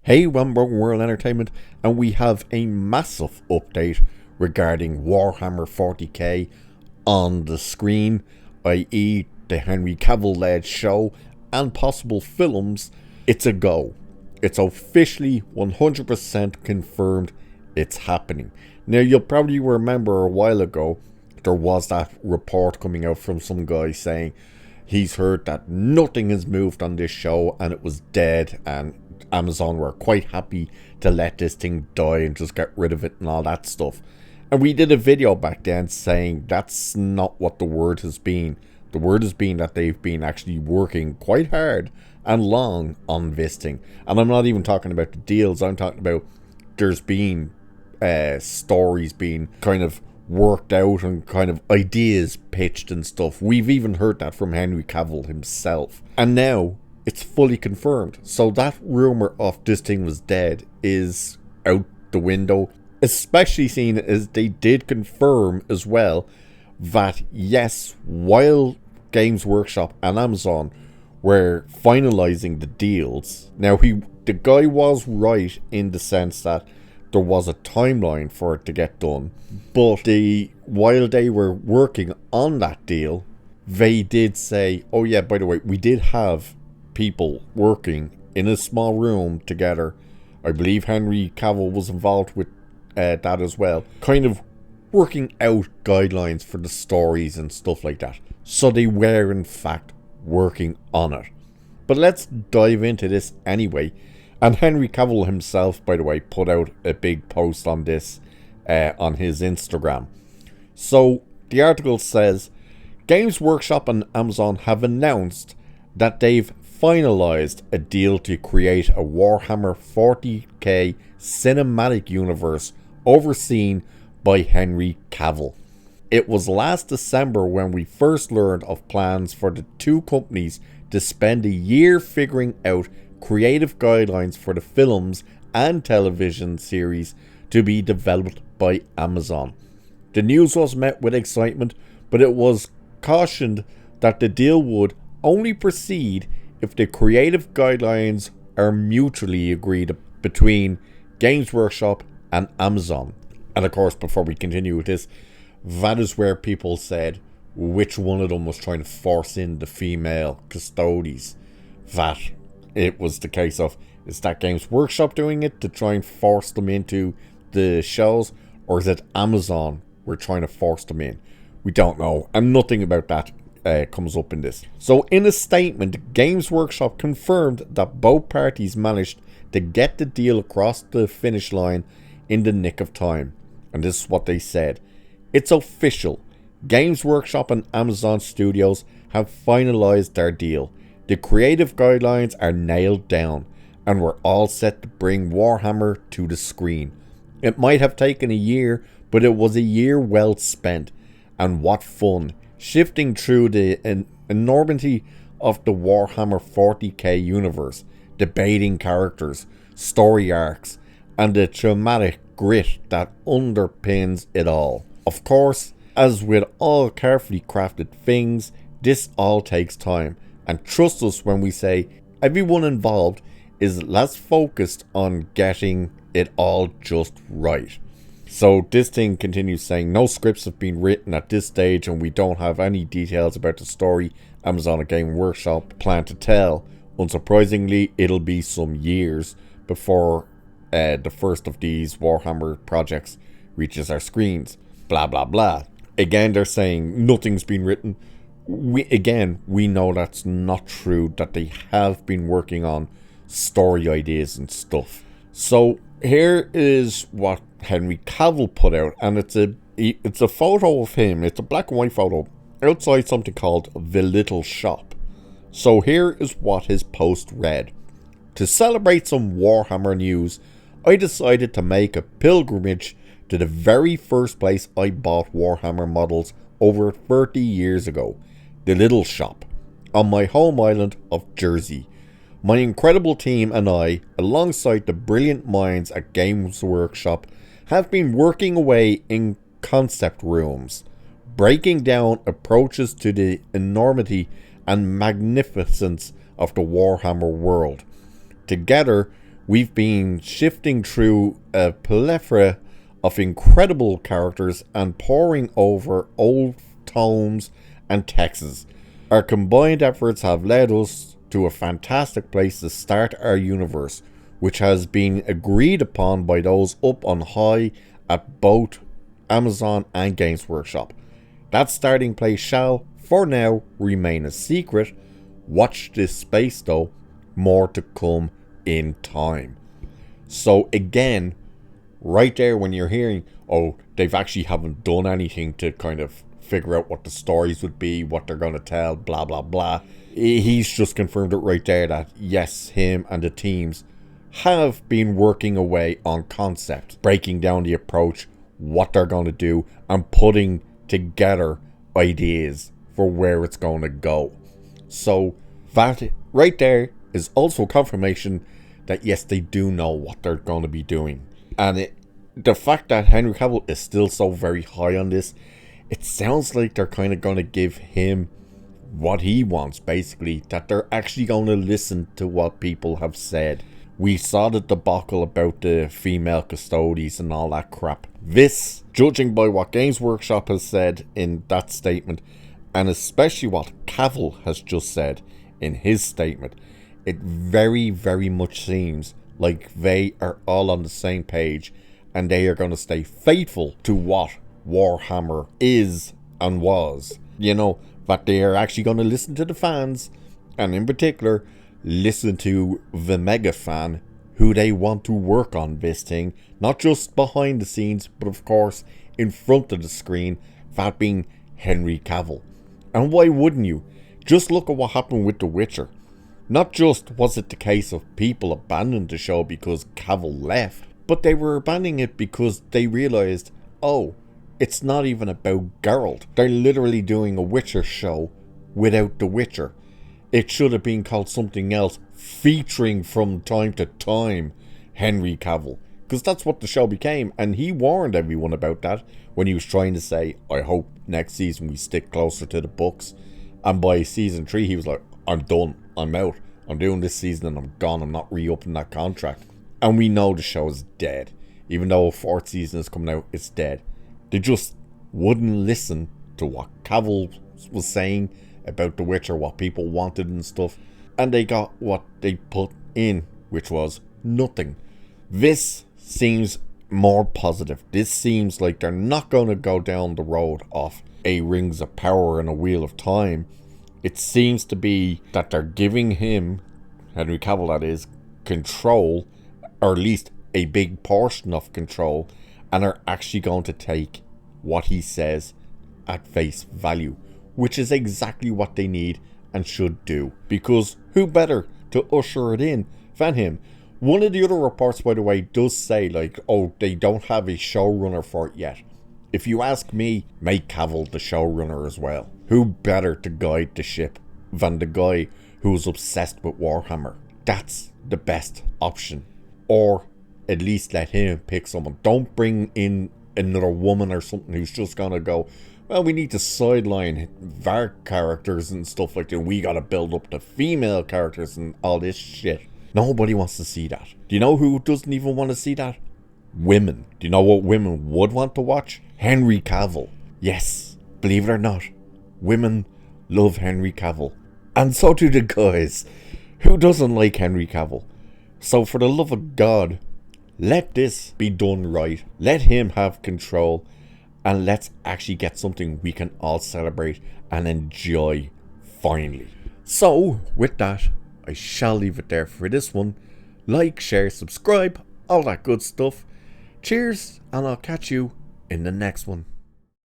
Hey, Broken World Entertainment, and we have a massive update regarding Warhammer 40K on the screen, i.e. the Henry Cavill-led show and possible films. It's a go. It's officially 100% confirmed it's happening. Now, you'll probably remember a while ago, there was that report coming out from some guy saying he's heard that nothing has moved on this show and it was dead, and Amazon were quite happy to let this thing die and just get rid of it and all that stuff. And we did a video back then saying that's not what the word has been. The word has been that they've been actually working quite hard and long on this thing. And I'm not even talking about the deals. I'm talking about there's been stories being kind of worked out and kind of ideas pitched and stuff. We've even heard that from Henry Cavill himself. And now it's fully confirmed. So that rumor of this thing was dead is out the window, especially seeing as they did confirm as well that yes, while Games Workshop and Amazon were finalizing the deals, now the guy was right in the sense that there was a timeline for it to get done, but while they were working on that deal, they did say, oh yeah, by the way, we did have people working in a small room together. I believe Henry Cavill was involved with that as well, kind of working out guidelines for the stories and stuff like that. So they were in fact working on it. But let's dive into this anyway. And Henry Cavill himself, by the way, put out a big post on this on his Instagram. So the article says, Games Workshop and Amazon have announced that they've finalized a deal to create a Warhammer 40K cinematic universe overseen by Henry Cavill. It was last December when we first learned of plans for the two companies to spend a year figuring out creative guidelines for the films and television series to be developed by Amazon. The news was met with excitement, but it was cautioned that the deal would only proceed if the creative guidelines are mutually agreed between Games Workshop and Amazon. And of course, before we continue with this, that is where people said which one of them was trying to force in the female custodies. That it was the case of, is that Games Workshop doing it to try and force them into the shows, or is it Amazon we're trying to force them in? We don't know, and nothing about that comes up in this. So in a statement, Games Workshop confirmed that both parties managed to get the deal across the finish line in the nick of time. And this is what they said. It's official. Games Workshop and Amazon Studios have finalized their deal. The creative guidelines are nailed down, and we're all set to bring Warhammer to the screen. It might have taken a year, but it was a year well spent. And what fun, shifting through the enormity of the Warhammer 40k universe, debating characters, story arcs, and the traumatic grit that underpins it all. Of course, as with all carefully crafted things, this all takes time. And trust us when we say everyone involved is less focused on getting it all just right. So this thing continues saying, no scripts have been written at this stage and we don't have any details about the story Amazon and Game Workshop plan to tell. Unsurprisingly, it'll be some years before the first of these Warhammer projects reaches our screens. Blah blah blah. Again, they're saying nothing's been written. We know that's not true, that they have been working on story ideas and stuff. So here is what Henry Cavill put out, and it's a photo of him. It's a black and white photo outside something called The Little Shop. So here is what his post read. To celebrate some Warhammer news, I decided to make a pilgrimage to the very first place I bought Warhammer models over 30 years ago, The Little Shop, on my home island of Jersey. My incredible team and I, alongside the brilliant minds at Games Workshop, have been working away in concept rooms, breaking down approaches to the enormity and magnificence of the Warhammer world. Together, we've been shifting through a plethora of incredible characters and poring over old tomes and texts. Our combined efforts have led us to a fantastic place to start our universe, which has been agreed upon by those up on high at both Amazon and Games Workshop. That starting place shall, for now, remain a secret. Watch this space though, more to come in time. So again, right there when you're hearing, oh, they've actually haven't done anything to kind of figure out what the stories would be, what they're going to tell, blah blah blah. He's just confirmed it right there that yes, him and the teams have been working away on concept, breaking down the approach, what they're going to do, and putting together ideas for where it's going to go. So that right there is also confirmation that yes, they do know what they're going to be doing. And the fact that Henry Cavill is still so very high on this, it sounds like they're kind of going to give him what he wants, basically, that they're actually going to listen to what people have said. We saw the debacle about the female custodies and all that crap. This, judging by what Games Workshop has said in that statement, and especially what Cavill has just said in his statement, it very, very much seems like they are all on the same page and they are going to stay faithful to what Warhammer is and was. You know, that they are actually going to listen to the fans, and in particular, listen to the mega fan who they want to work on this thing, not just behind the scenes, but of course in front of the screen, that being Henry Cavill. And why wouldn't you? Just look at what happened with The Witcher. Not just was it the case of people abandoning the show because Cavill left, but they were abandoning it because they realised, oh, it's not even about Geralt. They're literally doing a Witcher show without The Witcher. It should have been called something else, featuring from time to time Henry Cavill. Because that's what the show became, and he warned everyone about that when he was trying to say, I hope next season we stick closer to the books. And by season 3 he was like, I'm done, I'm out, I'm doing this season and I'm gone, I'm not re-upping that contract. And we know the show is dead. Even though a 4th season is coming out, it's dead. They just wouldn't listen to what Cavill was saying about The Witcher, what people wanted and stuff, and they got what they put in, which was nothing. This seems more positive. This seems like they're not going to go down the road of a Rings of Power and a Wheel of Time. It seems to be that they're giving him, Henry Cavill that is, control, or at least a big portion of control, and are actually going to take what he says at face value, which is exactly what they need and should do, because who better to usher it in than him? One of the other reports, by the way, does say like, oh, they don't have a showrunner for it yet. If you ask me, make Cavill the showrunner as well. Who better to guide the ship than the guy who's obsessed with Warhammer? That's the best option. Or at least let him pick someone. Don't bring in another woman or something who's just gonna go, well, we need to sideline their characters and stuff like that. We gotta build up the female characters and all this shit. Nobody wants to see that. Do you know who doesn't even want to see that? Women. Do you know what women would want to watch? Henry Cavill. Yes, believe it or not, women love Henry Cavill. And so do the guys. Who doesn't like Henry Cavill? So for the love of God, let this be done right. Let him have control. And let's actually get something we can all celebrate and enjoy finally. So with that, I shall leave it there for this one. Like, share, subscribe, all that good stuff. Cheers, and I'll catch you in the next one.